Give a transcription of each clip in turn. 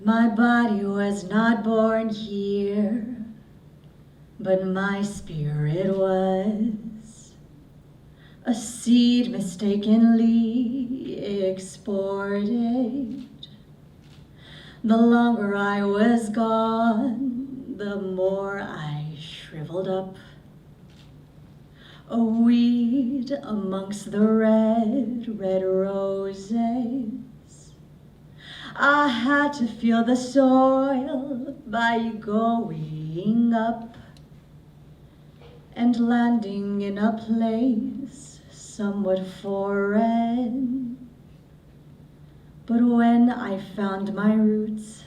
My body was not born here, but my spirit was. A seed mistakenly exported. The longer I was gone, the more I shriveled up. A weed amongst the red, red roses. I had to feel the soil by going up and landing in a place somewhat foreign. But when I found my roots,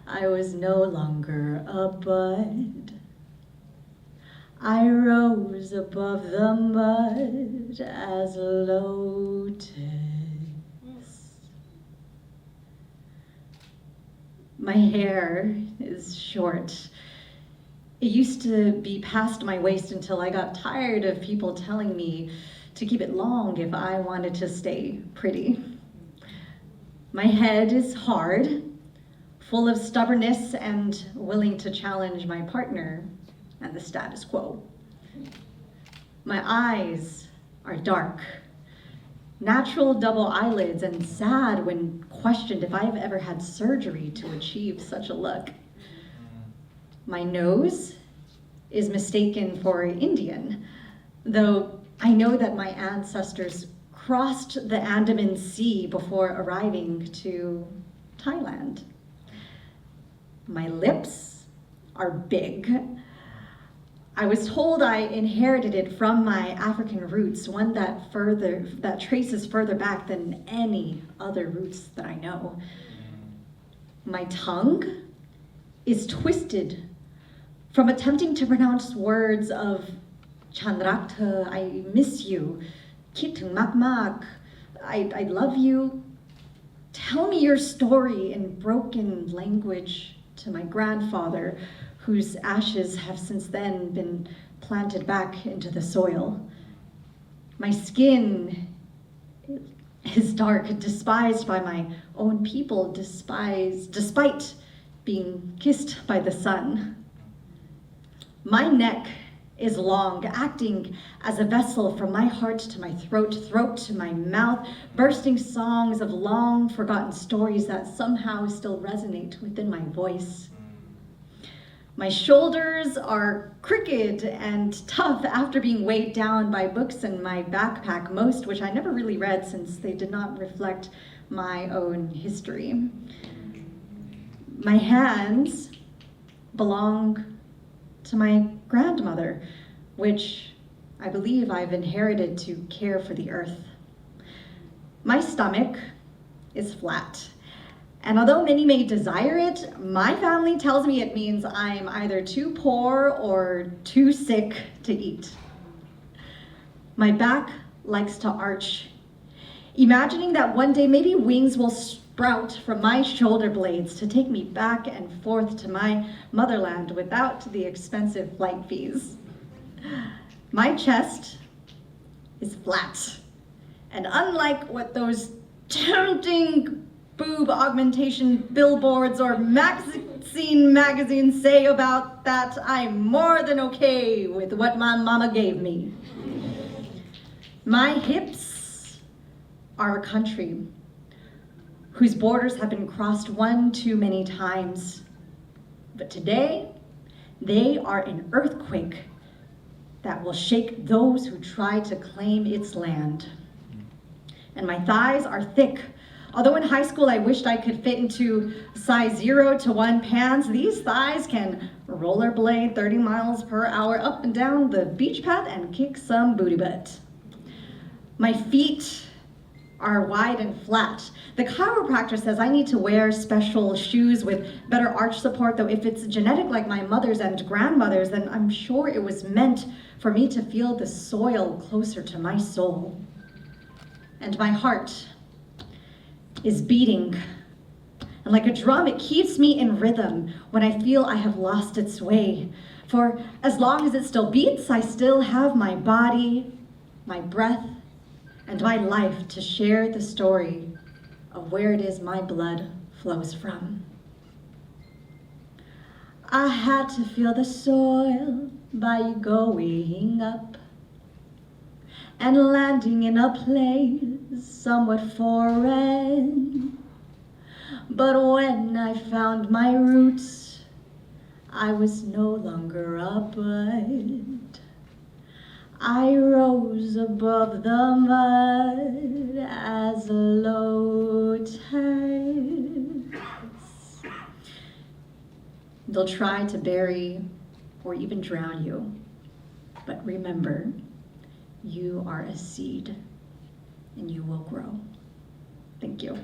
I was no longer a bud. I rose above the mud as a lotus. My hair is short. It used to be past my waist until I got tired of people telling me to keep it long if I wanted to stay pretty. My head is hard, full of stubbornness and willing to challenge my partner and the status quo. My eyes are dark, natural double eyelids, and sad when questioned if I've ever had surgery to achieve such a look. My nose is mistaken for Indian, though I know that my ancestors crossed the Andaman Sea before arriving to Thailand. My lips are big. I was told I inherited it from my African roots, one that traces further back than any other roots that I know. My tongue is twisted from attempting to pronounce words of Chanrakta, I miss you, Kitถึงมาก I love you. Tell me your story in broken language to my grandfather, whose ashes have since then been planted back into the soil. My skin is dark, despised by my own people, despite being kissed by the sun. My neck is long, acting as a vessel from my heart to my throat, throat to my mouth, bursting songs of long forgotten stories that somehow still resonate within my voice. My shoulders are crooked and tough after being weighed down by books in my backpack, most which I never really read since they did not reflect my own history. My hands belong to my grandmother, which I believe I've inherited to care for the earth. My stomach is flat. And although many may desire it, my family tells me it means I'm either too poor or too sick to eat. My back likes to arch, imagining that one day maybe wings will sprout from my shoulder blades to take me back and forth to my motherland without the expensive flight fees. My chest is flat, and unlike what those tempting boob augmentation billboards or magazines say about that, I'm more than okay with what my mama gave me. My hips are a country whose borders have been crossed one too many times. But today, they are an earthquake that will shake those who try to claim its land. And my thighs are thick. Although in high school I wished I could fit into size 0 to 1 pants, these thighs can rollerblade 30 miles per hour up and down the beach path and kick some booty butt. My feet are wide and flat. The chiropractor says I need to wear special shoes with better arch support, though if it's genetic like my mother's and grandmother's, then I'm sure it was meant for me to feel the soil closer to my soul. And my heart is beating. And like a drum, it keeps me in rhythm when I feel I have lost its way. For as long as it still beats, I still have my body, my breath, and my life to share the story of where it is my blood flows from. I had to feel the soil by going up and landing in a place somewhat foreign. But when I found my roots, I was no longer a bud. I rose above the mud as a lotus. They'll try to bury or even drown you, but remember, you are a seed and you will grow. Thank you.